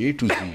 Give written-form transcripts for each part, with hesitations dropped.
A to Z,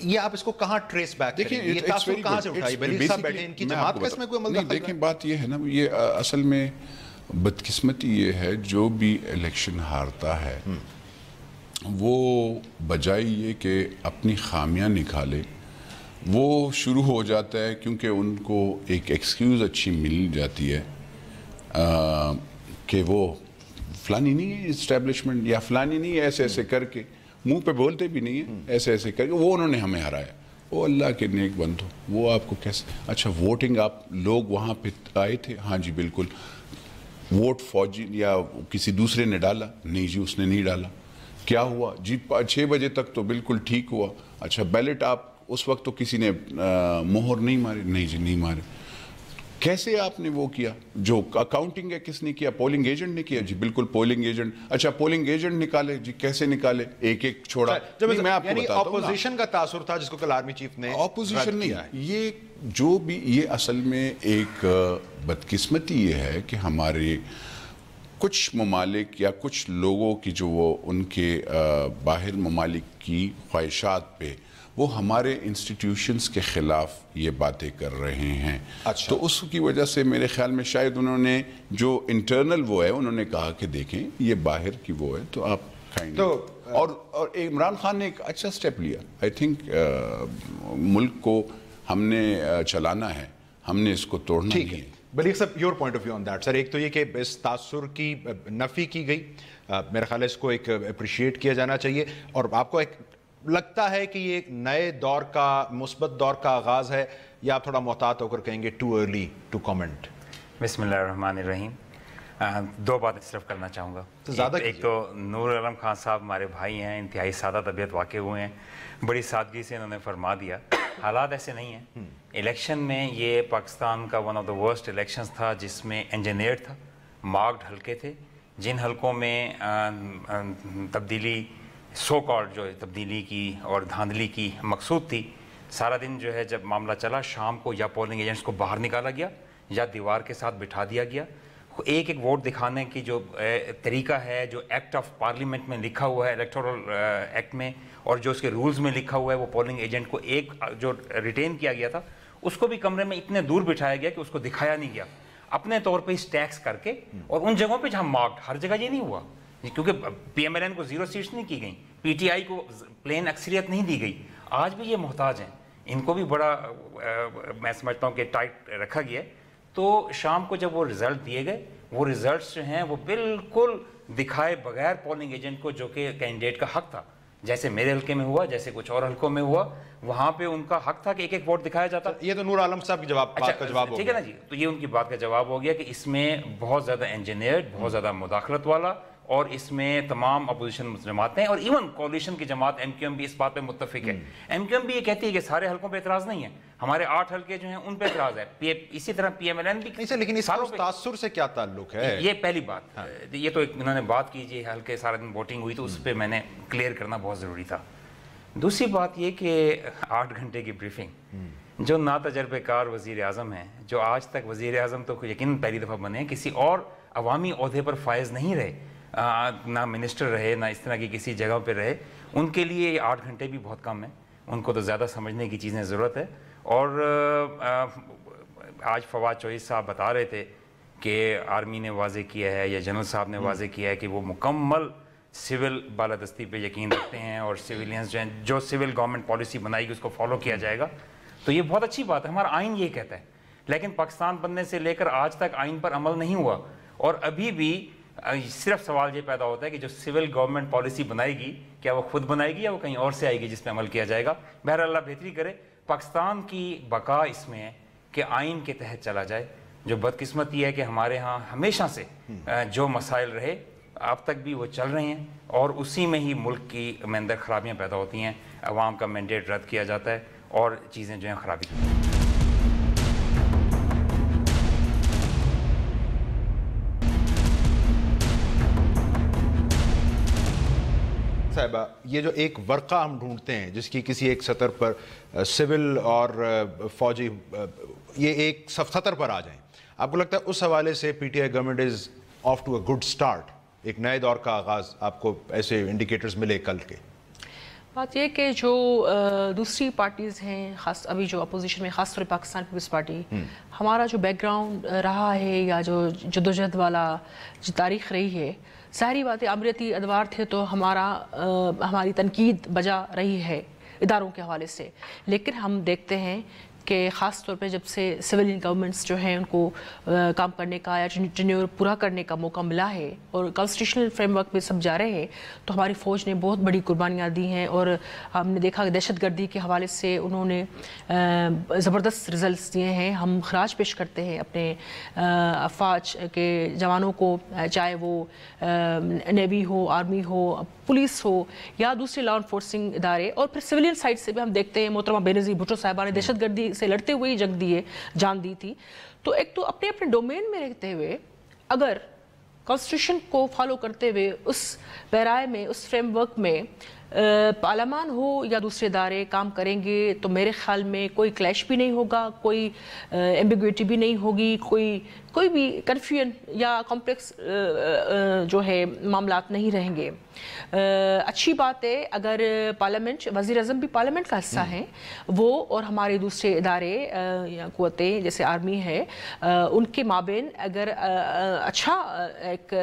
یہ آپ اس کو کہاں ٹریس بیک کریں گے؟ یہ تاثر کہاں سے اٹھائی؟ بلی صاحب بیٹھے، ان کی جماعت کا اس میں کوئی عمل دخل؟ دیکھیں بات یہ ہے نا، یہ اصل میں بدقسمتی یہ ہے جو بھی الیکشن ہارتا ہے وہ بجائے یہ کہ اپنی خامیاں نکالے وہ شروع ہو جاتا ہے، کیونکہ ان کو ایک ایکسکیوز اچھی مل جاتی ہے کہ وہ فلانی نہیں ہے اسٹیبلشمنٹ یا فلانی نہیں ہے، ایسے ایسے کر کے منہ پہ بولتے بھی نہیں ہیں، ایسے ایسے کر کے وہ انہوں نے ہمیں ہرایا، وہ اللہ کے نیک بندو، وہ آپ کو کیسے اچھا ووٹنگ آپ لوگ وہاں پہ آئے تھے، ہاں جی بالکل، ووٹ فوجی یا کسی دوسرے نے ڈالا، نہیں جی اس نے نہیں ڈالا، کیا ہوا جی 6 بجے تک تو بالکل ٹھیک ہوا، اچھا بیلٹ آپ اس وقت تو کسی نے مہر نہیں ماری، نہیں جی نہیں مارے، کیسے آپ نے وہ کیا؟ جو اکاؤنٹنگ ہے کس نے کیا؟ پولنگ ایجنٹ نے کیا، جی بالکل پولنگ ایجنٹ، اچھا پولنگ ایجنٹ نکالے، جی کیسے نکالے؟ ایک ایک چھوڑا، میں آپ کو یعنی بتاتا ہوں اپوزیشن کا تاثر تھا جس کو کل آرمی چیف نے اپوزیشن نہیں، یہ جو بھی یہ اصل میں ایک بدقسمتی یہ ہے کہ ہمارے کچھ ممالک یا کچھ لوگوں کی جو وہ ان کے باہر ممالک کی خواہشات پہ وہ ہمارے انسٹیٹیوشنز کے خلاف یہ باتیں کر رہے ہیں، تو اس کی وجہ سے میرے خیال میں شاید انہوں نے جو انٹرنل وہ ہے انہوں نے کہا کہ دیکھیں یہ باہر کی وہ ہے تو آپ اور عمران خان نے ایک اچھا سٹیپ لیا، آئی تھنک ملک کو ہم نے چلانا ہے، ہم نے اس کو توڑنا نہیں ہے۔ بلیغ صاحب your point of view on that sir, ایک تو یہ کہ اس تاثر کی نفی کی گئی، میرا خیال ہے اس کو ایک اپریشیٹ کیا جانا چاہیے، اور آپ کو ایک لگتا ہے کہ یہ ایک نئے دور کا مثبت دور کا آغاز ہے، یا آپ تھوڑا محتاط ہو کر کہیں گے ٹو ارلی ٹو کامنٹ؟ بسم اللہ الرحمن الرحیم، 2 باتیں صرف کرنا چاہوں گا۔ ایک تو نور عالم خان صاحب ہمارے بھائی ہیں، انتہائی سادہ طبیعت واقع ہوئے ہیں، بڑی سادگی سے انہوں نے فرما دیا حالات ایسے نہیں ہیں۔ الیکشن میں یہ پاکستان کا one of the worst elections تھا جس میں انجینئرڈ تھا، مارکڈ حلقے تھے، جن حلقوں میں تبدیلی سو کالڈ جو تبدیلی کی اور دھاندلی کی مقصود تھی، سارا دن جو ہے جب معاملہ چلا شام کو یا پولنگ ایجنٹس کو باہر نکالا گیا یا دیوار کے ساتھ بٹھا دیا گیا، ایک ایک ووٹ دکھانے کی جو طریقہ ہے، جو ایکٹ آف پارلیمنٹ میں لکھا ہوا ہے الیکٹورل ایکٹ میں، اور جو اس کے رولز میں لکھا ہوا ہے، وہ پولنگ ایجنٹ کو ایک جو ریٹین کیا گیا تھا اس کو بھی کمرے میں اتنے دور بٹھایا گیا کہ اس کو دکھایا نہیں گیا، اپنے طور پہ اسٹیکس کر کے، اور ان جگہوں پہ جہاں مارکڈ، ہر جگہ یہ نہیں ہوا کیونکہ پی ایم ایل این کو 0 سیٹس نہیں کی گئیں، پی ٹی آئی کو پلین اکثریت نہیں دی گئی، آج بھی یہ محتاج ہیں، ان کو بھی بڑا میں سمجھتا ہوں کہ ٹائٹ رکھا گیا ہے۔ تو شام کو جب وہ رزلٹ دیے گئے، وہ رزلٹس جو ہیں وہ بالکل دکھائے بغیر پولنگ ایجنٹ کو، جو کہ کینڈیڈیٹ کا حق تھا، جیسے میرے حلقے میں ہوا، جیسے کچھ اور حلقوں میں ہوا، وہاں پہ ان کا حق تھا کہ ایک ایک ووٹ دکھایا جاتا۔ یہ تو نور عالم صاحب کی بات کا جواب ہو گیا، ٹھیک ہے نا جی، تو یہ ان کی بات کا جواب ہو گیا کہ اس میں بہت زیادہ انجینئرڈ، بہت زیادہ مداخلت والا، اور اس میں تمام اپوزیشن جماعتیں اور ایون کولیشن کی جماعت ایم کیو ایم بھی اس بات پہ متفق ہے۔ ایم کیو ایم بھی یہ کہتی ہے کہ سارے حلقوں پہ اعتراض نہیں ہے، ہمارے 8 حلقے جو ہیں ان پہ اعتراض ہے، اسی طرح پی ایم ایل این بھی۔ نہیں سر، لیکن اس تاثر سے کیا تعلق ہے؟ یہ پہلی بات، یہ تو انہوں نے بات کی جی حلقے سارے دن ووٹنگ ہوئی تو اس پہ میں نے کلیئر کرنا بہت ضروری تھا۔ دوسری بات یہ کہ 8 گھنٹے کی بریفنگ، جو ناتجربہ کار وزیر اعظم ہیں، جو آج تک وزیر اعظم تو یقیناً پہلی دفعہ بنے، کسی اور عوامی عہدے پر فائز نہیں رہے، نہ منسٹر رہے، نہ اس طرح کی کسی جگہ پہ رہے، ان کے لیے یہ 8 گھنٹے بھی بہت کم ہیں، ان کو تو زیادہ سمجھنے کی چیزیں ضرورت ہے۔ اور آج فواد چوہدری صاحب بتا رہے تھے کہ آرمی نے واضح کیا ہے یا جنرل صاحب نے واضح کیا ہے کہ وہ مکمل سول بالادستی پہ یقین رکھتے ہیں، اور سویلینز جو ہیں، جو سول گورنمنٹ پالیسی بنائی گی اس کو فالو کیا جائے گا، تو یہ بہت اچھی بات ہے، ہمارا آئین یہ کہتا ہے۔ لیکن پاکستان بننے سے لے کر آج تک آئین پر عمل نہیں ہوا، اور ابھی بھی صرف سوال یہ پیدا ہوتا ہے کہ جو سول گورنمنٹ پالیسی بنائے گی کیا وہ خود بنائے گی یا وہ کہیں اور سے آئے گی جس پہ عمل کیا جائے گا۔ بہرحال اللہ بہتری کرے، پاکستان کی بقا اس میں ہے کہ آئین کے تحت چلا جائے۔ جو بدقسمتی ہے کہ ہمارے ہاں ہمیشہ سے جو مسائل رہے اب تک بھی وہ چل رہے ہیں، اور اسی میں ہی ملک کی اندر خرابیاں پیدا ہوتی ہیں، عوام کا مینڈیٹ رد کیا جاتا ہے اور چیزیں جو ہیں خرابی۔ صاحبہ، یہ جو ایک ورقہ ہم ڈھونڈتے ہیں جس کی کسی ایک سطر پر سول اور فوجی یہ ایک سطر پر آ جائیں، آپ کو لگتا ہے اس حوالے سے P T I government is of two a good start, ایک نئے دور کا آغاز آپ کو ایسے انڈیکیٹرز ملے کل کے؟ بات یہ کہ جو دوسری پارٹیز ہیں، خاص ابھی جو اپوزیشن میں، خاص طور پر پاکستان پیپلز پارٹی، ہمارا جو بیک گراؤنڈ رہا ہے یا جو جدوجہد والا جو تاریخ رہی ہے، ظاہری بات ہے امریتی ادوار تھے تو ہماری تنقید بجا رہی ہے اداروں کے حوالے سے، لیکن ہم دیکھتے ہیں کہ خاص طور پہ جب سے سویلین گورنمنٹس جو ہیں ان کو کام کرنے کا یا ٹینیور پورا کرنے کا موقع ملا ہے اور کانسٹیٹیوشنل فریم ورک پہ سب جا رہے ہیں، تو ہماری فوج نے بہت بڑی قربانیاں دی ہیں اور ہم نے دیکھا کہ دہشت گردی کے حوالے سے انہوں نے زبردست رزلٹس دیے ہیں۔ ہم خراج پیش کرتے ہیں اپنے افواج کے جوانوں کو، چاہے وہ نیوی ہو، آرمی ہو، پولیس ہو یا دوسرے لا انفورسنگ ادارے، اور پھر سویلین سائڈ سے بھی ہم دیکھتے ہیں محترمہ بینظیر بھٹو صاحبہ نے دہشت گردی سے لڑتے ہوئے ہی جان دی تھی۔ تو ایک تو اپنے اپنے ڈومین میں رہتے ہوئے اگر کانسٹیٹیوشن کو فالو کرتے ہوئے اس پیرائے میں، اس فریم ورک میں پارلیمان ہو یا دوسرے ادارے کام کریں گے تو میرے خیال میں کوئی کلیش بھی نہیں ہوگا، کوئی ایمبیگوٹی بھی نہیں ہوگی، کوئی بھی کنفیوژن یا کمپلیکس جو ہے معاملات نہیں رہیں گے۔ اچھی بات ہے اگر پارلیمنٹ، وزیر اعظم بھی پارلیمنٹ کا حصہ ہیں، وہ اور ہمارے دوسرے ادارے یا قوتیں جیسے آرمی ہے، ان کے مابین اگر اچھا ایک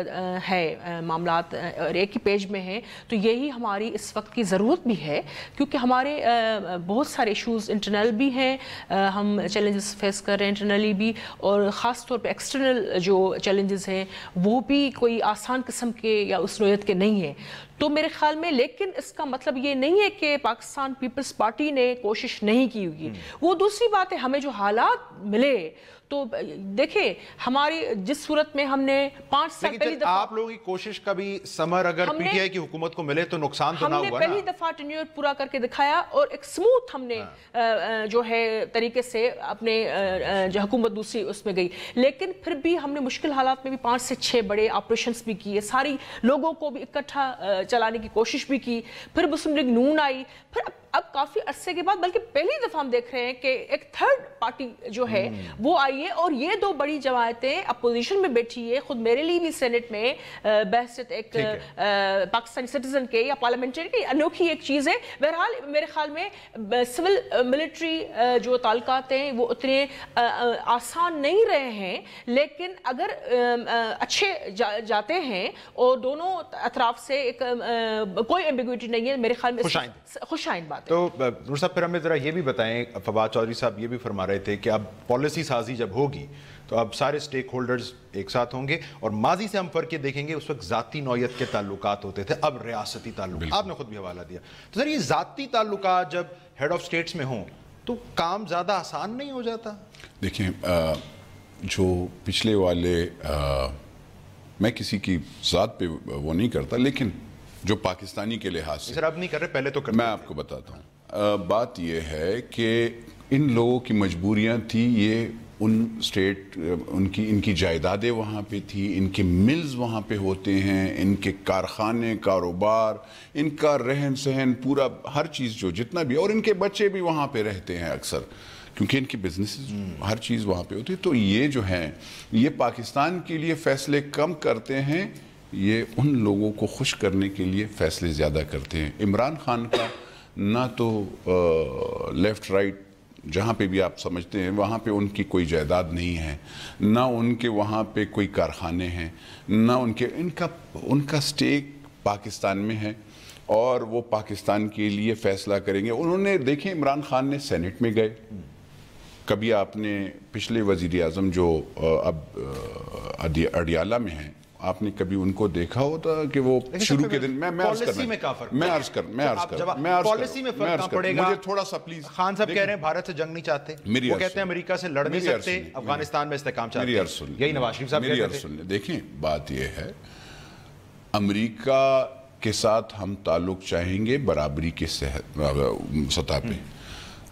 ہے معاملات اور ایک ہی پیج میں ہیں تو یہی ہماری اس وقت کی ضرورت بھی ہے، کیونکہ ہمارے بہت سارے ایشوز انٹرنل بھی ہیں، ہم چیلنجز فیس کر رہے ہیں انٹرنلی بھی، اور خاص طور پہ ایکسٹرنل جو چیلنجز ہیں وہ بھی کوئی آسان قسم کے یا اس نوعیت کے نہیں ہیں۔ تو میرے خیال میں، لیکن اس کا مطلب یہ نہیں ہے کہ پاکستان پیپلز پارٹی نے کوشش نہیں کی ہوگی، وہ دوسری بات ہے۔ ہمیں جو حالات ملے تو دیکھیں ہماری جس صورت میں ہم نے 5 سال پہلی دفعہ، آپ لوگوں کی کوشش کا بھی ثمر اگر پی ٹی آئی کی حکومت کو ملے تو نقصان تو نہ ہوا نا۔ ہم نے پہلی دفعہ ٹینیور پورا کر کے دکھایا اور ایک سموتھ ہم نے جو ہے طریقے سے اپنے جو حکومت دوسری اس میں گئی، لیکن پھر بھی ہم نے مشکل حالات میں بھی 5 سے 6 بڑے آپریشنز بھی کیے، ساری لوگوں کو بھی اکٹھا چلانے کی کوشش بھی کی، پھر مسلم لیگ نون آئی، پھر اب کافی عرصے کے بعد بلکہ پہلی دفعہ ہم دیکھ رہے ہیں کہ ایک تھرڈ پارٹی جو ہے وہ آئی ہے، اور یہ 2 بڑی جماعتیں اپوزیشن میں بیٹھی ہے۔ خود میرے لیے بھی سینٹ میں بحثت ایک پاکستانی سٹیزن کے یا پارلیمنٹری کی انوکھی ایک چیز ہے۔ بہرحال میرے خیال میں سول ملٹری جو تعلقات ہیں وہ اتنے آسان نہیں رہے ہیں، لیکن اگر اچھے جاتے ہیں اور دونوں اطراف سے ایک کوئی ایمبیگوٹی نہیں ہے، میرے خیال میں خوش آئند بات ہے۔ تو نور صاحب پھر ہمیں ذرا یہ بھی بتائیں، فواد چودھری صاحب یہ بھی فرما رہے تھے کہ اب پالیسی سازی جب ہوگی تو اب سارے سٹیک ہولڈرز ایک ساتھ ہوں گے، اور ماضی سے ہم فرق یہ دیکھیں گے اس وقت ذاتی نوعیت کے تعلقات ہوتے تھے، اب ریاستی تعلقات، آپ نے خود بھی حوالہ دیا۔ تو سر یہ ذاتی تعلقات جب ہیڈ آف سٹیٹس میں ہوں تو کام زیادہ آسان نہیں ہو جاتا؟ دیکھیں جو پچھلے والے میں کسی کی ذات پہ وہ نہیں کرتا، لیکن جو پاکستانی کے لحاظ سے، سر اب نہیں کر رہے، پہلے تو کرتے، میں آپ کو بتاتا ہوں۔ بات یہ ہے کہ ان لوگوں کی مجبوریاں تھی، یہ ان سٹیٹ ان کی جائیدادیں وہاں پہ تھی، ان کے ملز وہاں پہ ہوتے ہیں، ان کے کارخانے، کاروبار، ان کا رہن سہن، پورا ہر چیز جو جتنا بھی، اور ان کے بچے بھی وہاں پہ رہتے ہیں اکثر، کیونکہ ان کی بزنسز ہر چیز وہاں پہ ہوتی ہے۔ تو یہ جو ہیں یہ پاکستان کے لیے فیصلے کم کرتے ہیں، یہ ان لوگوں کو خوش کرنے کے لیے فیصلے زیادہ کرتے ہیں۔ عمران خان کا نہ تو لیفٹ رائٹ جہاں پہ بھی آپ سمجھتے ہیں وہاں پہ ان کی کوئی جائیداد نہیں ہے، نہ ان کے وہاں پہ کوئی کارخانے ہیں، نہ ان کا سٹیک پاکستان میں ہے، اور وہ پاکستان کے لیے فیصلہ کریں گے۔ انہوں نے دیکھیں عمران خان نے سینٹ میں گئے، کبھی آپ نے پچھلے وزیر اعظم جو اب اڈیالہ میں ہیں، آپ نے کبھی ان کو دیکھا ہوتا کہ وہ شروع کے دن مجھے تھوڑا سا پلیز، خان صاحب کہہ رہے ہیں بھارت سے جنگ نہیں چاہتے، وہ کہتے ہیں امریکہ سے لڑ نہیں سکتے، افغانستان میں استحکام چاہتے ہیں، یہی نواز شریف صاحب کہتے ہیں۔ دیکھیں بات یہ ہے، امریکہ کے ساتھ ہم تعلق چاہیں گے برابری کے سطح پہ،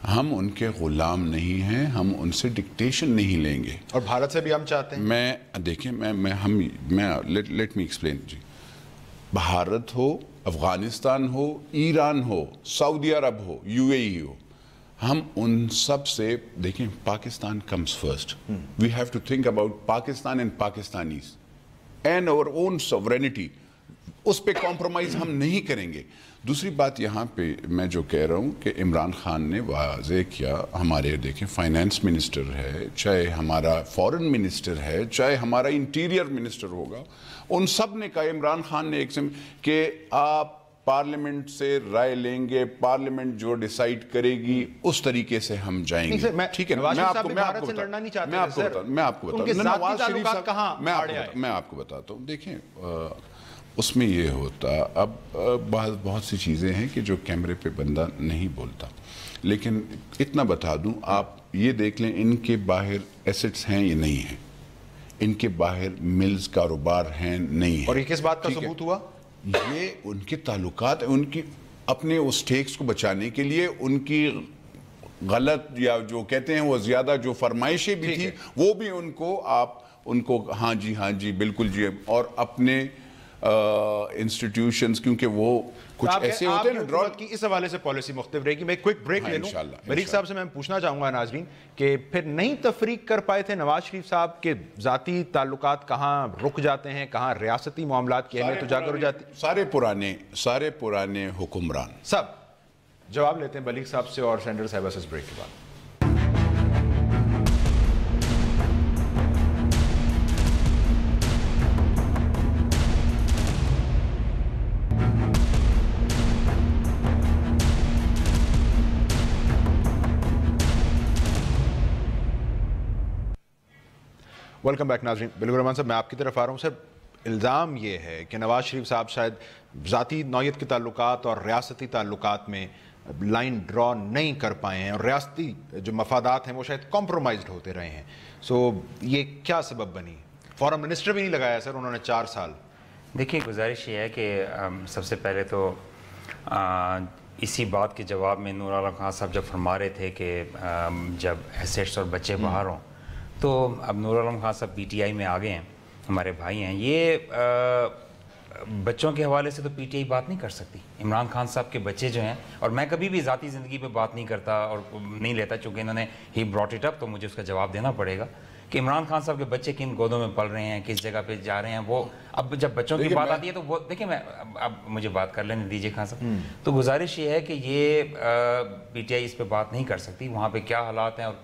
ہم ان کے غلام نہیں ہیں، ہم ان سے ڈکٹیشن نہیں لیں گے، اور بھارت سے بھی ہم چاہتے ہیں۔ دیکھیں لیٹ می ایکسپلین جی، بھارت ہو، افغانستان ہو، ایران ہو، سعودی عرب ہو، یو اے ای ہو، ہم ان سب سے دیکھیں Pakistan comes first, we have to think about Pakistan and Pakistanis and our own sovereignty. اس پہ کمپرومائز ہم نہیں کریں گے. دوسری بات یہاں پہ میں جو کہہ رہا ہوں کہ عمران خان نے واضح کیا, ہمارے دیکھیں فائنانس منسٹر ہے, چاہے ہمارا فورن منسٹر ہے, چاہے ہمارا انٹیریئر منسٹر ہوگا, ان سب نے کہا, عمران خان نے ایک کہ آپ پارلیمنٹ سے رائے لیں گے, پارلیمنٹ جو ڈیسائیڈ کرے گی اس طریقے سے ہم جائیں گے. ٹھیک ہے, میں آپ کو بتاتا ہوں. دیکھیں اس میں یہ ہوتا, اب بہت سی چیزیں ہیں کہ جو کیمرے پہ بندہ نہیں بولتا, لیکن اتنا بتا دوں, آپ یہ دیکھ لیں ان کے باہر ایسٹس ہیں یا نہیں ہیں, ان کے باہر ملز کاروبار ہیں نہیں ہیں. اور یہ کس بات کا ثبوت ہوا؟ یہ ان کے تعلقات, ان کی اپنے اس ٹیکس کو بچانے کے لیے ان کی غلط یا جو کہتے ہیں وہ زیادہ جو فرمائشیں بھی تھی وہ بھی ان کو آپ ان کو ہاں جی بالکل جی, اور اپنے انسٹیٹیوشنز, کیونکہ وہ کچھ ایسے ہوتے ہیں نا کی اس حوالے سے پالیسی مختلف رہے گی. میں کوئک بریک لے لوں. ملیک صاحب سے میں پوچھنا چاہوں گا ناظرین کہ پھر نہیں تفریق کر پائے تھے نواز شریف صاحب کے ذاتی تعلقات کہاں رک جاتے ہیں, کہاں ریاستی معاملات کی اہمیت اجاگر ہو جاتی. سارے پرانے حکمران سب جواب لیتے ہیں ملیک صاحب سے اور سینڈر صاحبہ سے بریک کے بعد. ویلکم بیک ناظرین. بلال الرحمان صاحب, میں آپ کی طرف آ رہا ہوں. سر, الزام یہ ہے کہ نواز شریف صاحب شاید ذاتی نوعیت کے تعلقات اور ریاستی تعلقات میں لائن ڈرا نہیں کر پائے ہیں, اور ریاستی جو مفادات ہیں وہ شاید کمپرومائزڈ ہوتے رہے ہیں. سو یہ کیا سبب بنی؟ فورن منسٹر بھی نہیں لگایا سر انہوں نے 4 سال. دیکھیے گزارش یہ ہے کہ سب سے پہلے تو اسی بات کے جواب میں نور عالم خان صاحب جب فرما رہے تھے کہ جب ایسیٹس اور بچے باہر ہوں, تو اب نور عالم خان صاحب پی ٹی آئی میں آگے ہیں, ہمارے بھائی ہیں. یہ بچوں کے حوالے سے تو پی ٹی آئی بات نہیں کر سکتی. عمران خان صاحب کے بچے جو ہیں, اور میں کبھی بھی ذاتی زندگی پہ بات نہیں کرتا اور نہیں لیتا, چونکہ انہوں نے ہی براٹ اٹ اپ, تو مجھے اس کا جواب دینا پڑے گا کہ عمران خان صاحب کے بچے کن گودوں میں پل رہے ہیں, کس جگہ پہ جا رہے ہیں. وہ اب جب بچوں کی بات آتی ہے تو وہ دیکھیں, میں اب مجھے بات کر لینے دیجیے خان صاحب. تو گزارش یہ ہے کہ یہ پی ٹی آئی اس پہ بات نہیں کر سکتی. وہاں پہ کیا حالات ہیں اور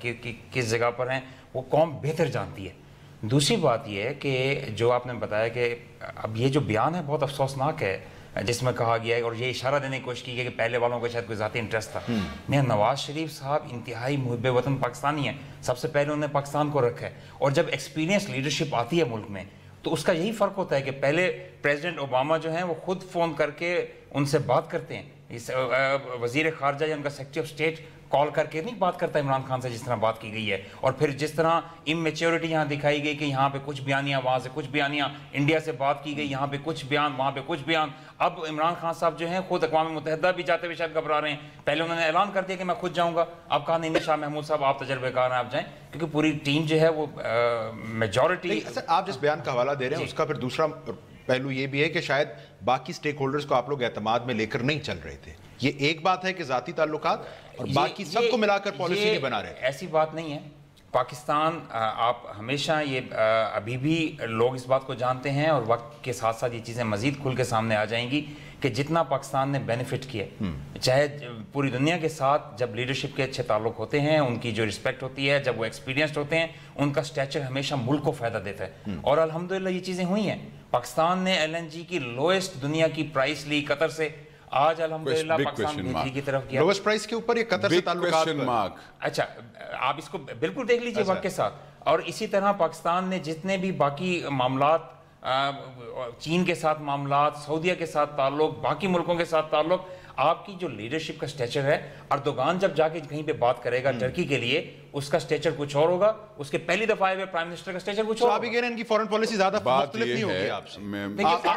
کس جگہ پر ہیں وہ قوم بہتر جانتی ہے. دوسری بات یہ ہے کہ جو آپ نے بتایا کہ اب یہ جو بیان ہے بہت افسوسناک ہے, جس میں کہا گیا ہے اور یہ اشارہ دینے کی کوشش کی گئی کہ پہلے والوں کو شاید کوئی ذاتی انٹرسٹ تھا. میں نواز شریف صاحب انتہائی محب وطن پاکستانی ہیں, سب سے پہلے انہوں نے پاکستان کو رکھا ہے, اور جب ایکسپیرینس لیڈرشپ آتی ہے ملک میں تو اس کا یہی فرق ہوتا ہے کہ پہلے پریزیڈنٹ اوباما جو ہیں وہ خود فون کر کے ان سے بات کرتے ہیں. وزیر خارجہ یا ان کا سیکرٹری آف اسٹیٹ کال کر کے نہیں بات کرتا عمران خان سے جس طرح بات کی گئی ہے, اور پھر جس طرح اممیچیورٹی یہاں دکھائی گئی کہ یہاں پہ کچھ بیانیاں, وہاں سے کچھ بیانیاں, انڈیا سے بات کی گئی, یہاں پہ کچھ بیان, وہاں پہ کچھ بیان. اب عمران خان صاحب جو ہیں خود اقوام متحدہ بھی جاتے ہوئے شاید گھبرا رہے ہیں. پہلے انہوں نے اعلان کر دیا کہ میں خود جاؤں گا, اب کہا نہیں شاہ محمود صاحب آپ تجربے کار ہیں, آپ جائیں, کیونکہ پوری ٹیم جو ہے وہ میجورٹی. آپ جس بیان کا حوالہ دے رہے ہیں اس کا پھر دوسرا پہلو یہ بھی ہے کہ شاید باقی سٹیک ہولڈرز کو آپ لوگ اعتماد میں لے کر نہیں چل رہے تھے. یہ ایک بات ہے کہ ذاتی تعلقات اور باقی سب کو ملا کر پالیسی نہیں بنا رہے. ایسی بات نہیں ہے. پاکستان, آپ ہمیشہ یہ ابھی بھی لوگ اس بات کو جانتے ہیں, اور وقت کے ساتھ ساتھ یہ چیزیں مزید کھل کے سامنے آ جائیں گی کہ جتنا پاکستان نے بینیفٹ کیا, چاہے پوری دنیا کے ساتھ جب لیڈرشپ کے اچھے تعلق ہوتے ہیں, ان کی جو رسپیکٹ ہوتی ہے, جب وہ ایکسپیرینسڈ ہوتے ہیں, ان کا سٹیچر ہمیشہ ملک کو فائدہ دیتا ہے. اور الحمدللہ یہ چیزیں ہوئی ہیں. پاکستان نے ایل این جی کی لوئسٹ دنیا کی پرائس لی قطر سے, آج الحمدللہ پاکستان بھیجی کی طرف کیا. لوئسٹ پرائس کے اوپر یہ قطر سے تعلقات. اچھا, آپ اس کو بالکل دیکھ لیجئے وقت کے ساتھ. اور اسی طرح پاکستان نے جتنے بھی باقی معاملات, چین کے ساتھ معاملات, سعودیہ کے ساتھ تعلق, باقی ملکوں کے ساتھ تعلق, آپ کی جو لیڈرشپ کا سٹیچر ہے, اردوغان جب جا کے کہیں پہ بات کرے گا ٹرکی کے لیے, اس کا سٹیچر کچھ اور ہوگا, اس کے پہلی دفعہ آئے ہوئے پرائم منسٹر کا سٹیچر کچھ اور. آپ ہی کہہ رہے ہیں ان کی فورن پالیسی زیادہ مختلف نہیں ہوگی آپ سے.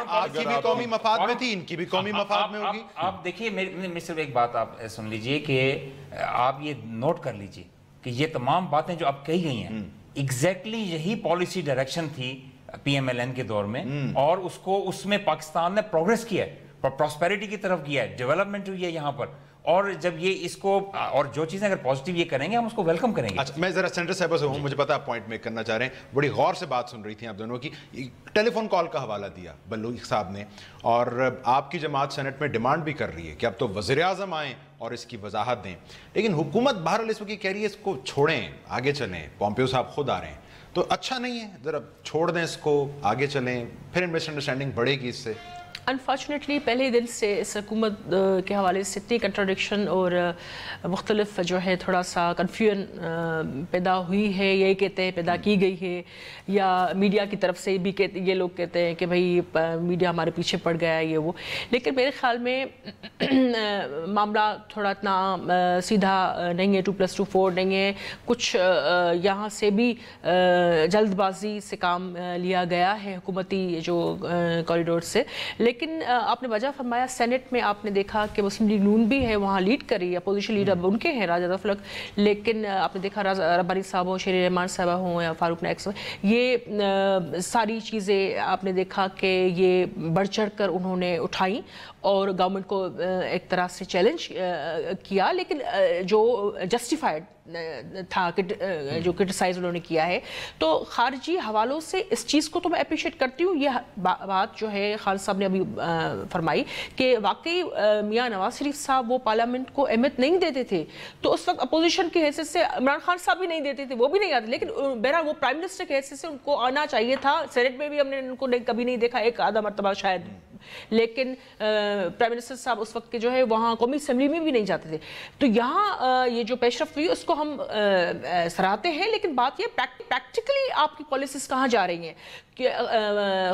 آپ کی بھی قومی مفاد میں تھی, ان کی بھی قومی مفاد میں ہوگی. آپ دیکھیے, میں صرف ایک بات آپ سن لیجئے کہ آپ یہ نوٹ کر لیجئے کہ یہ تمام باتیں جو اب کہی گئی ہیں, ایگزیکٹلی یہی پالیسی ڈائریکشن تھی پی ایم ایل این کے دور میں, اور اس میں پاکستان نے پروگریس کیا ہے, پراسپیرٹی کی طرف کیا ہے, ڈیولپمنٹ ہوئی ہے یہاں پر. اور جب یہ اس کو اور جو چیزیں اگر پازیٹیو یہ کریں گے ہم اس کو ویلکم کریں گے. اچھا میں ذرا سینٹر صاحبہ سے ہوں, مجھے پتا آپ پوائنٹ میک کرنا چاہ رہے ہیں, بڑی غور سے بات سن رہی تھیں آپ دونوں کی. ٹیلی فون کال کا حوالہ دیا بلوچ صاحب نے, اور آپ کی جماعت سینٹ میں ڈیمانڈ بھی کر رہی ہے کہ اب تو وزیر اعظم آئیں اور اس کی وضاحت دیں, لیکن حکومت بہرحال اس وقت یہ کہہ رہی ہے اس کو چھوڑیں, آگے چلیں, پومپیو صاحب خود آ رہے ہیں, تو اچھا نہیں ہے ذرا چھوڑ دیں اس کو, آگے چلیں, پھر مس انڈرسٹینڈنگ بڑھے گی اس سے. انفارچونیٹلی پہلے دن سے اس حکومت کے حوالے سے اتنی کنٹراڈکشن اور مختلف جو ہے تھوڑا سا کنفیوژن پیدا ہوئی ہے, یہی کہتے ہیں پیدا کی گئی ہے, یا میڈیا کی طرف سے بھی یہ لوگ کہتے ہیں کہ بھئی میڈیا ہمارے پیچھے پڑ گیا ہے یہ وہ. لیکن میرے خیال میں معاملہ تھوڑا اتنا سیدھا نہیں ہے, 2+2=4 نہیں ہے, کچھ یہاں سے بھی جلد بازی سے کام لیا گیا ہے حکومتی جو کوریڈور سے. لیکن آپ نے وجہ فرمایا سینٹ میں آپ نے دیکھا کہ مسلم لیگ نون بھی ہے وہاں لیڈ کر رہی ہے, اپوزیشن لیڈر ان کے ہیں راجہ ظفر, لیکن آپ نے دیکھا ربانی صاحب ہوں, شیر رحمان صاحبہ ہوں, یا فاروق نیکس, یہ ساری چیزیں آپ نے دیکھا کہ یہ بڑھ چڑھ کر انہوں نے اٹھائیں اور گورنمنٹ کو ایک طرح سے چیلنج کیا, لیکن جو جسٹیفائڈ تھا جو کرٹیسائز انہوں نے کیا ہے. تو خارجی حوالوں سے اس چیز کو تو میں اپریشیٹ کرتی ہوں, یہ بات جو ہے خان صاحب نے ابھی فرمائی کہ واقعی میاں نواز شریف صاحب وہ پارلیمنٹ کو اہمیت نہیں دیتے تھے, تو اس وقت اپوزیشن کی حیثیت سے عمران خان صاحب بھی نہیں دیتے تھے, وہ بھی نہیں آتے, لیکن بہرحال وہ پرائم منسٹر کی حیثیت سے ان کو آنا چاہیے تھا. سینٹ میں بھی ہم نے ان کو کبھی نہیں دیکھا, ایک آدھا مرتبہ شاید, لیکن پرائم منسٹر صاحب اس وقت کے جو ہے وہاں قومی اسمبلی میں بھی نہیں جاتے تھے. تو یہاں یہ جو پیش رفت ہوئی اس کو ہم سراہتے ہیں, لیکن بات یہ پریکٹیکلی آپ کی پالیسیز کہاں جا رہی ہیں کہ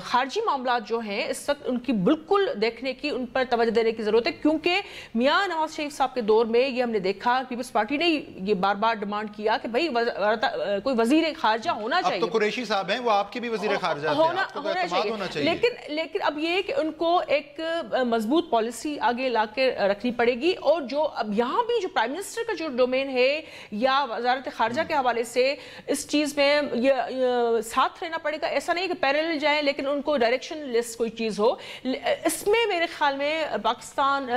خارجی معاملات جو ہیں اس وقت ان کی بالکل دیکھنے کی, ان پر توجہ دینے کی ضرورت ہے, کیونکہ میاں نواز شریف صاحب کے دور میں یہ ہم نے دیکھا پیپلز پارٹی نے یہ بار بار ڈیمانڈ کیا کہ بھائی کوئی وزیر خارجہ ہونا چاہیے. اب تو قریشی صاحب ہیں, وہ آپ کے بھی وزیر خارجہ تھے, آپ کو اعتماد ہونا چاہیے. لیکن اب یہ کہ ان کو ایک مضبوط پالیسی آگے لا کے رکھنی پڑے گی, اور جو اب یہاں بھی جو پرائم منسٹر کا جو ڈومین ہے یا وزارت خارجہ کے حوالے سے اس چیز میں یہ ساتھ رہنا پڑے گا. ایسا نہیں کہ پیرلل جائیں لیکن ان کو ڈائریکشن لیس کوئی چیز ہو. اس میں میرے خیال میں پاکستان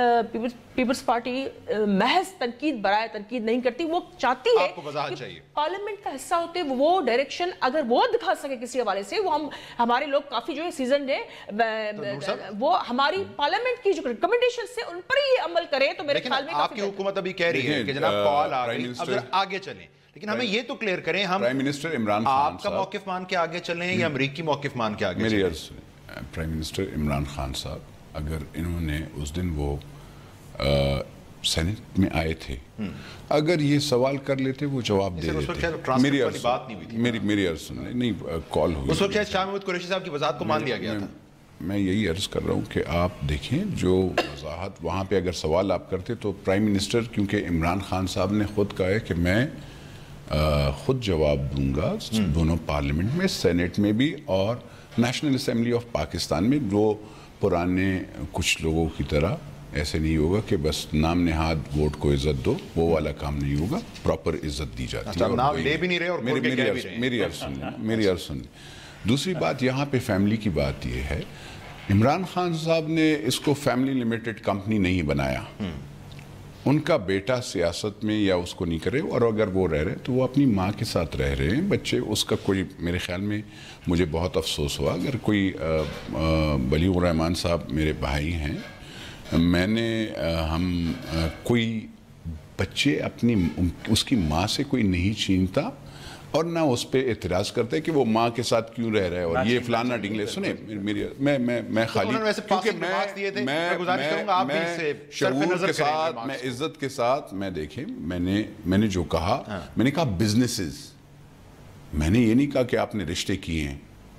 پیپلز پارٹی محض تنقید برائے تنقید نہیں کرتی, وہ چاہتی ہے کہ پارلیمنٹ کا حصہ ہوتے وہ ڈائریکشن اگر وہ دکھا سکے کسی حوالے سے. وہ ہمارے لوگ کافی جو ہے سیزنڈ ہیں, وہ ہماری پارلیمنٹ کی جو ریکمنڈیشن سے ان پر ہی عمل کریں. تو میرے خیال میں آپ کی حکومت ابھی کہہ رہی ہے کہ جناب کال آ رہی ہے, اب آگے چلیں, لیکن ہمیں یہ تو کلیئر کریں ہم پرائم منسٹر عمران خان آپ کا موقف مان کے آگے چلیں یا امریکی موقف مان کے آگے چلیں. پرائم منسٹر عمران خان صاحب اگر انہوں نے اس دن وہ سینٹ میں آئے تھے, اگر یہ سوال کر لیتے وہ جواب دے دیتے. میری عرض سنیں, نہیں کال ہوئی, اس وقت شاہ محمود قریشی صاحب کی وضاحت کو مان لیا گیا تھا. میں یہی عرض کر رہا ہوں کہ آپ دیکھیں جو وضاحت وہاں پہ اگر سوال آپ کرتے تو پرائم منسٹر, کیونکہ عمران خان صاحب نے خود کہا ہے کہ میں خود جواب دوں گا دونوں پارلیمنٹ میں, سینٹ میں بھی اور نیشنل اسمبلی آف پاکستان میں, جو پرانے کچھ لوگوں کی طرح ایسے نہیں ہوگا کہ بس نام نہاد ووٹ کو عزت دو, وہ والا کام نہیں ہوگا, پراپر عزت دی جاتی ہے. میری عرض سن. دوسری بات یہاں پہ فیملی کی بات یہ ہے, عمران خان صاحب نے اس کو فیملی لمیٹڈ کمپنی نہیں بنایا, ان کا بیٹا سیاست میں یا اس کو نہیں کرے, اور اگر وہ رہ رہے تو وہ اپنی ماں کے ساتھ رہ رہے ہیں بچے. اس کا کوئی میرے خیال میں مجھے بہت افسوس ہوا, اگر کوئی بلیغ الرحمان صاحب میرے بھائی ہیں, میں نے ہم کوئی بچے اپنی اس کی ماں سے کوئی نہیں چھینتا اور نہ اس پہ اعتراض کرتے کہ وہ ماں کے ساتھ کیوں رہ رہے ہیں اور یہ فلانا ڈنگلے. سنیں میری, میں خالی کیونکہ میں شعور کے ساتھ, میں عزت کے ساتھ, میں دیکھیں میں نے جو کہا, میں نے کہا بزنسز, میں نے یہ نہیں کہا کہ آپ نے رشتے کیے ہیں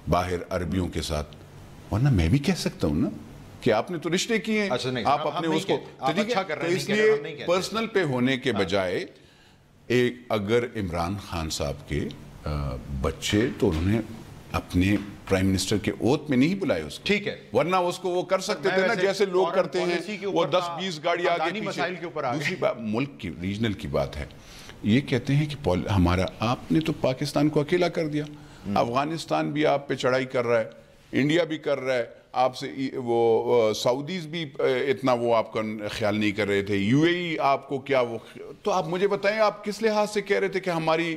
باہر عربیوں کے ساتھ, ورنہ میں بھی کہہ سکتا ہوں نا کہ آپ نے تو رشتے کیے ہیں, آپ اپنے اس کو, تو اس لیے پرسنل پہ ہونے کے بجائے ایک اگر عمران خان صاحب کے بچے تو انہوں نے اپنے پرائم منسٹر کے اوت میں نہیں بلائے اس کو, ٹھیک ہے, ورنہ اس کو وہ کر سکتے تھے نا جیسے لوگ کرتے ہیں, وہ 10-20 گاڑی آگے پیچھے. دوسری بات ملک کی ریجنل کی بات ہے, یہ کہتے ہیں کہ ہمارا, آپ نے تو پاکستان کو اکیلا کر دیا, افغانستان بھی آپ پہ چڑھائی کر رہا ہے, انڈیا بھی کر رہا ہے, آپ سے وہ سعودیز بھی اتنا وہ آپ کا خیال نہیں کر رہے تھے, یو اے ای آپ کو کیا وہ, تو آپ مجھے بتائیں آپ کس لحاظ سے کہہ رہے تھے کہ ہماری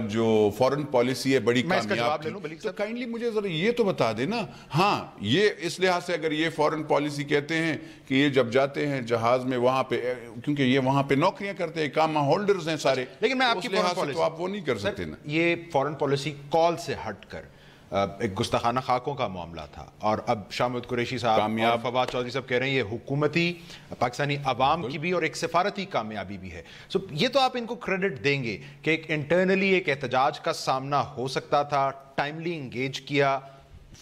جو فورن پالیسی ہے بڑی کامیاب تھی؟ تو کائنڈلی مجھے ذرا یہ تو بتا دیں نا. ہاں یہ اس لحاظ سے اگر یہ فورن پالیسی کہتے ہیں کہ یہ جب جاتے ہیں جہاز میں وہاں پہ, کیونکہ یہ وہاں پہ نوکریاں کرتے ہیں, کام ہولڈرز ہیں سارے, لیکن میں آپ کی لحاظ سے تو آپ وہ نہیں کر سکتے نا. یہ فورن پالیسی کال سے ہٹ کر ایک گستاخانہ خاکوں کا معاملہ تھا, اور اب شاہ محمود قریشی صاحب اور فواد چودھری صاحب کہہ رہے ہیں یہ حکومتی پاکستانی عوام کی بھی اور ایک سفارتی کامیابی بھی ہے. سو یہ تو آپ ان کو کریڈٹ دیں گے کہ ایک انٹرنلی ایک احتجاج کا سامنا ہو سکتا تھا, ٹائملی انگیج کیا,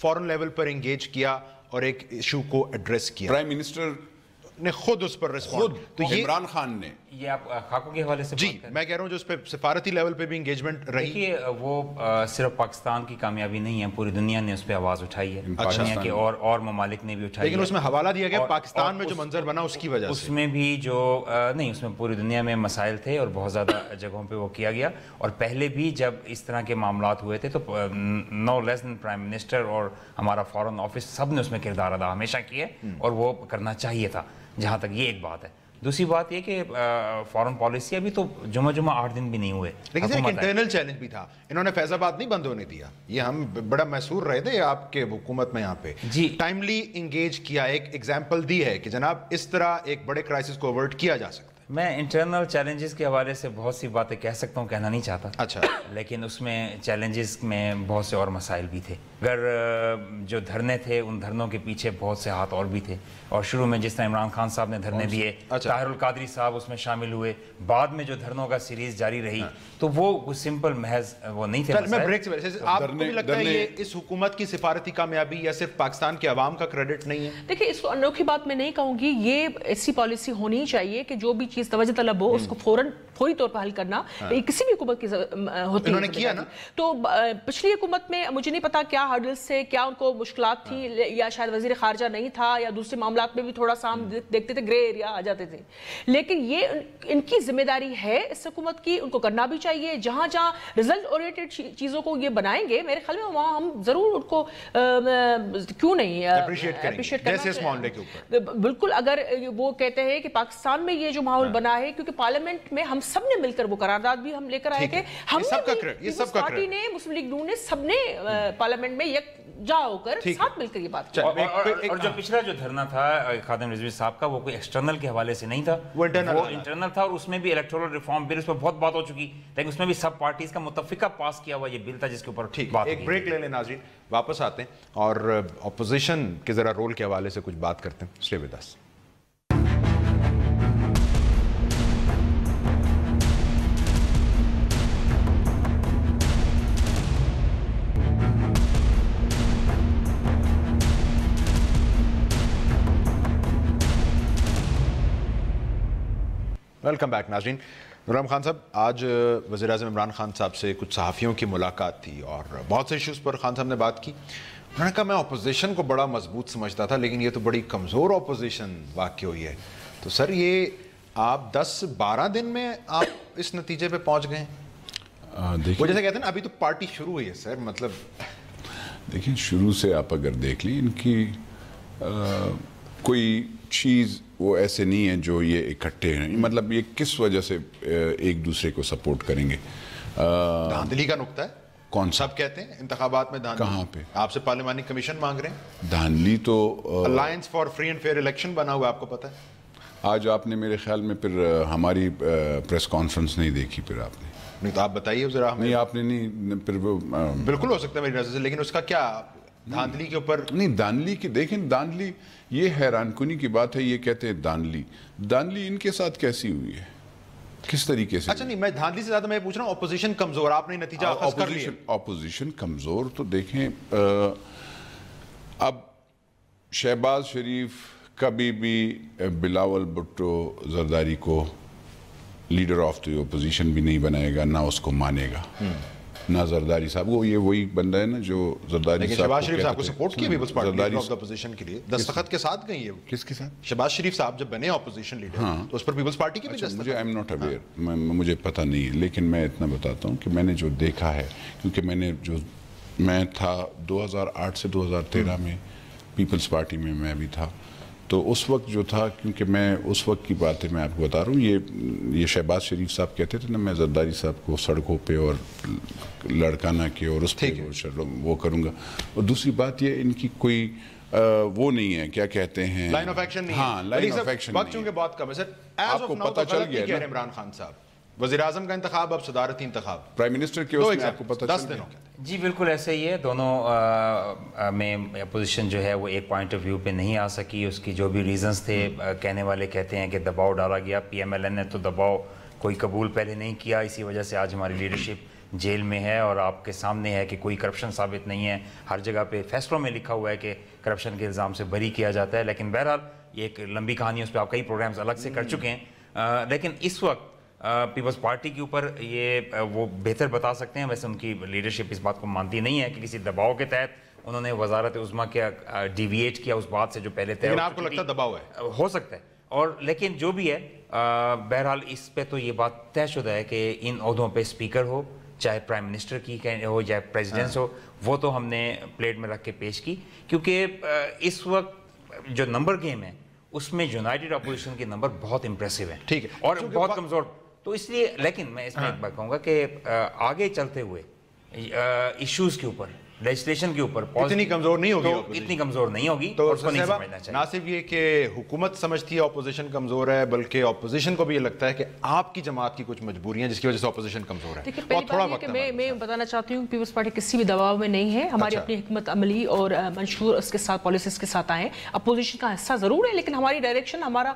فورن لیول پر انگیج کیا اور ایک ایشو کو ایڈریس کیا. پرائم منسٹر نے خود اس پر رسپونڈ, تو عمران خان نے, یہ آپ خاکوں کے حوالے سے جی میں کہہ رہا ہوں جو اس پہ سفارتی لیول پہ بھی انگیجمنٹ رہی. دیکھیے وہ صرف پاکستان کی کامیابی نہیں ہے, پوری دنیا نے اس پہ آواز اٹھائی ہے, دنیا کے اور ممالک نے بھی اٹھائی ہے, لیکن اس میں حوالہ دیا گیا پاکستان میں جو منظر بنا اس کی وجہ سے. اس میں بھی جو نہیں, اس میں پوری دنیا میں مسائل تھے اور بہت زیادہ جگہوں پہ وہ کیا گیا, اور پہلے بھی جب اس طرح کے معاملات ہوئے تھے تو نو لیس دین پرائم منسٹر اور ہمارا فورن آفس سب نے اس میں کردار ادا ہمیشہ کیا, اور وہ کرنا چاہیے تھا. جہاں تک یہ ایک بات ہے. دوسری بات یہ کہ فورن پالیسی ابھی تو جمعہ 8 دن بھی نہیں ہوئے, لیکن ایک انٹرنل چیلنج بھی تھا, انہوں نے فیض آباد نہیں بند ہونے دیا, یہ ہم بڑا محسور رہے تھے آپ کے حکومت میں یہاں پہ جی ٹائملی انگیج کیا, ایک ایگزامپل دی ہے کہ جناب اس طرح ایک بڑے کرائسس کو اوورٹ کیا جا سکتا ہے. میں انٹرنل چیلنجز کے حوالے سے بہت سی باتیں کہہ سکتا ہوں, کہنا نہیں چاہتا, اچھا, لیکن اس میں چیلنجز میں بہت سے اور مسائل بھی تھے. اگر جو دھرنے تھے ان دھرنوں کے پیچھے بہت سے ہاتھ اور بھی تھے, اور شروع میں جس طرح عمران خان صاحب نے دھرنے دیے, طاہر القادری صاحب اس میں شامل ہوئے, بعد میں جو دھرنوں کا سیریز جاری رہی, تو وہ سمپل محض وہ نہیں تھے. میں بریک سے آپ کو بھی لگتا ہے یہ اس حکومت کی سفارتی کامیابی یا صرف پاکستان کے عوام کا کریڈٹ نہیں ہے؟ دیکھیں اس کو انوکھی بات میں نہیں کہوں گی, یہ ایسی پالیسی ہونی چاہیے کہ جو بھی چیز توجہ طلب ہو اس کو فوری طور پر حل کرنا, کسی بھی حکومت کی ہوتی ہے. انہوں نے کیا نا. تو پچھلی حکومت میں مجھے نہیں پتا کیا ہرڈلز سے, کیا ان کو مشکلات تھی, یا شاید وزیر خارجہ نہیں تھا, یا دوسرے معاملات میں بھی تھوڑا سا ہم دیکھتے تھے گرے ایریا آ جاتے تھے. لیکن یہ ان کی ذمہ داری ہے اس حکومت کی, ان کو کرنا بھی چاہیے. جہاں جہاں ریزلٹ اورینٹڈ چیزوں کو یہ بنائیں گے, میرے خیال میں وہاں ہم ضرور ان کو کیوں نہیں اپریشیٹ کریں جیسے اس معاملے کے اوپر. بالکل, اگر وہ کہتے ہیں کہ پاکستان میں یہ جو ماحول بنا ہے, کیونکہ پارلیمنٹ میں ہم سب نے مل کر وہ قرارداد بھی ہم لے کر آئے تھے, ہم پارٹی نے, مسلم لیگ نون نے, سب نے پارلیمنٹ میں یک جا ہو کر ساتھ مل کر یہ بات. اور جو پچھلا جو دھرنا تھا خادم رضوی صاحب کا, وہ کوئی ایکسٹرنل کے حوالے سے نہیں تھا, وہ انٹرنل تھا, اور اس میں بھی الیکٹورل ریفارم بل, اس پر بہت بات ہو چکی, لیکن اس میں بھی سب پارٹیز کا متفقہ پاس کیا ہوا یہ بل تھا جس کے اوپر بات. ایک بریک لے لیں ناظرین, واپس آتے ہیں اور اپوزیشن کے ذرا رول کے حوالے سے کچھ بات کرتے ہیں. Stay with us. Welcome back ناظرین. نور عالم خان صاحب, آج وزیر اعظم عمران خان صاحب سے کچھ صحافیوں کی ملاقات تھی اور بہت سے ایشوز پر خان صاحب نے بات کی. انہوں نے کہا میں اپوزیشن کو بڑا مضبوط سمجھتا تھا, لیکن یہ تو بڑی کمزور اپوزیشن واقع ہوئی ہے. تو سر یہ آپ 10-12 دن میں آپ اس نتیجے پہ پہنچ گئے ہیں؟ وہ جیسے کہتے ہیں نا ابھی تو پارٹی شروع ہوئی ہے سر, مطلب دیکھیں شروع سے آپ اگر دیکھ لیں ان کی کوئی چیز وہ ایسے نہیں ہیں جو یہ اکٹھے ہیں, مطلب یہ کس وجہ سے ایک دوسرے کو سپورٹ کریں گے. دھاندلی کا نقطہ ہے کون سب کہتے ہیں انتخابات میں دھاندلی, کہاں پہ آپ سے پارلیمانی کمیشن مانگ رہے ہیں. دھاندلی تو alliance for free and fair election بنا ہوا, آپ کو پتا ہے. آج آپ نے میرے خیال میں پھر ہماری پریس کانفرنس نہیں دیکھی, پھر آپ نے نہیں تو آپ بتائیے ذرا. نہیں آپ نے نہیں, پھر وہ بالکل ہو سکتا ہے میری نظر سے, لیکن اس کا کیا دھاندلی کے اوپر نہیں. دھاندلی کی دیکھیں, دھاندلی یہ حیران کنی کی بات ہے, یہ کہتے ہیں دھاندلی ان کے ساتھ کیسی ہوئی ہے, کس طریقے سے. اچھا نہیں, میں دھاندلی سے زیادہ میں پوچھ رہا ہوں اپوزیشن کمزور, آپ نے نتیجہ اخذ کر لیا. اپوزیشن کمزور تو دیکھیں, اب شہباز شریف کبھی بھی بلاول بھٹو زرداری کو لیڈر آف دی اپوزیشن بھی نہیں بنائے گا, نہ اس کو مانے گا, نہ زرداری صاحب. وہ یہ وہی بندہ ہے نا جو زرداری صاحب, شہباز شریف صاحب کو سپورٹ کی Peoples Party leader of the opposition کے لیے دستخط کے ساتھ گئی ہے. کس کے ساتھ؟ شہباز شریف صاحب جب بنے اپوزیشن لیڈر تو اس پر پیپلز پارٹی کی بھی دستخط. مجھے آئی ایم ناٹ اویئر, مجھے پتہ نہیں ہے, لیکن میں اتنا بتاتا ہوں کہ میں نے جو دیکھا ہے, کیونکہ میں تھا 2008 سے 2013 میں پیپلز پارٹی میں میں بھی تھا. تو اس وقت جو تھا, کیونکہ میں اس وقت کی باتیں میں آپ کو بتا رہا ہوں, یہ شہباز شریف صاحب کہتے تھے نا میں زرداری صاحب کو سڑکوں پہ اور لڑکانہ کے اور اس پہ وہ کروں گا. اور دوسری بات یہ ان کی کوئی وہ نہیں ہے, کیا کہتے ہیں, لائن آف ایکشن نہیں ہے. ہاں, لائن آف ایکشن نہیں ہے. وقت چونکہ بہت کم ہے سر, آپ کو پتہ چل گیا نا عمران خان صاحب وزیر اعظم کا انتخاب, اب صدارتی انتخاب, پرائم منسٹر کے اس میں آپ کو پتہ چل گیا. جی بالکل ایسے ہی ہے. دونوں میں اپوزیشن جو ہے وہ ایک پوائنٹ آف ویو پہ نہیں آ سکی. اس کی جو بھی ریزنز تھے, کہنے والے کہتے ہیں کہ دباؤ ڈالا گیا, پی ایم ایل این نے تو دباؤ کوئی قبول پہلے نہیں کیا, اسی وجہ سے آج ہماری لیڈرشپ جیل میں ہے اور آپ کے سامنے ہے کہ کوئی کرپشن ثابت نہیں ہے. ہر جگہ پہ فیصلوں میں لکھا ہوا ہے کہ کرپشن کے الزام سے بری کیا جاتا ہے. لیکن بہرحال یہ ایک لمبی کہانی ہے, اس پہ آپ کئی پروگرامز الگ سے کر چکے ہیں. لیکن اس وقت پیپلز پارٹی کے اوپر یہ وہ بہتر بتا سکتے ہیں. ویسے ان کی لیڈرشپ اس بات کو مانتی نہیں ہے کہ کسی دباؤ کے تحت انہوں نے وزارت عظمیٰ کیا ڈیویٹ کیا اس بات سے جو پہلے طے. لیکن آپ کو لگتا ہے دباؤ ہے؟ ہو سکتا ہے. اور لیکن جو بھی ہے بہرحال اس پہ تو یہ بات طے شدہ ہے کہ ان عہدوں پہ اسپیکر ہو, چاہے پرائم منسٹر کی ہو, چاہے پریزیڈنس ہو, وہ تو ہم نے پلیٹ میں رکھ کے پیش کی. کیونکہ اس وقت جو نمبر گیم ہے اس میں یونائٹڈ اپوزیشن کے نمبر بہت امپریسو ہیں, ٹھیک ہے, اور بہت کمزور. تو اس لیے لیکن میں اس میں ایک بات کہوں گا کہ آگے چلتے ہوئے ایشوز کے اوپر, لیجسلیشن کے اوپر اتنی کمزور نہیں ہوگی, اتنی کمزور نہیں ہوگی. تو اس کو نہیں سمجھنا چاہیے. نہ صرف یہ کہ حکومت سمجھتی ہے اپوزیشن کمزور ہے, بلکہ اپوزیشن کو بھی یہ لگتا ہے کہ آپ کی جماعت کی کچھ مجبوریاں جس کی وجہ سے اپوزیشن کمزور ہے. بہت تھوڑا وقت ہے. میں بتانا چاہتی ہوں پیپلز پارٹی کسی بھی دباؤ میں نہیں ہے. ہماری اپنی حکمت عملی اور منشور اس کے ساتھ پالیسیز کے ساتھ آئے. اپوزیشن کا حصہ ضرور ہے, لیکن ہماری ڈائریکشن, ہمارا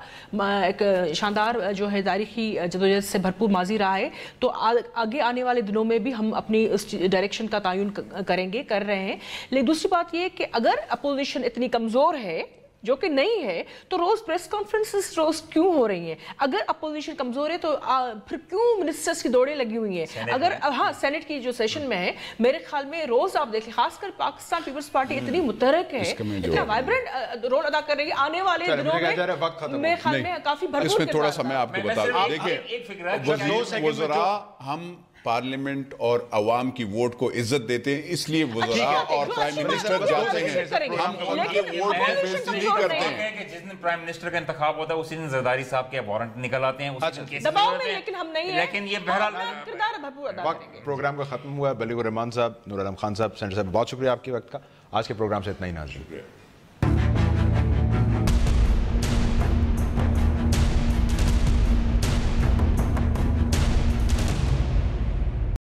ایک شاندار جو ہے تاریخی جدوجہد سے بھرپور ماضی رہا ہے. تو آگے آنے والے دنوں میں بھی ہم اپنی اس ڈائریکشن کا تعین کریں گے, کر رہے ہیں. لیکن دوسری بات یہ کہ اگر اپوزیشن اتنی کمزور ہے, جو کہ نہیں ہے, تو روز پریس کانفرنسز روز کیوں ہو رہی ہیں؟ اگر اپوزیشن کمزور ہے تو پھر کیوں منسٹرز کی دوڑیں لگی ہوئی ہیں؟ اگر ہاں سینٹ کی جو سیشن میں ہے, میرے خیال میں روز آپ دیکھیں, خاص کر پاکستان پیپلز پارٹی اتنی متحرک ہے, اتنا وائبرنٹ رول ادا کر رہی ہے. آنے والے دنوں میں میرے خیال میں کافی بھرپور. اس میں تھوڑا سا میں آپ کو بتا دوں, دیکھیں وزراء ہم پارلیمنٹ اور عوام کی ووٹ کو عزت دیتے ہیں, اس لیے وزراء اور پرائم منسٹر جاتے ہیں, ہم ان کے ووٹ کو بےعزتی نہیں کرتے ہیں. کہ جس دن پرائم منسٹر کا انتخاب ہوتا ہے اسی دن زرداری صاحب کے وارنٹ نکل آتے ہیں, اسی دن کیسز دباؤ میں, لیکن ہم نہیں ہیں. لیکن یہ بہرحال کردار بھرپور ادا کریں گے. پروگرام کا ختم ہوا ہے. بلیغ الرحمان صاحب, نور عالم خان صاحب, سینٹر صاحب, بہت شکریہ آپ کے وقت کا. آج کے پروگرام سے اتنا ہی, ناظرین.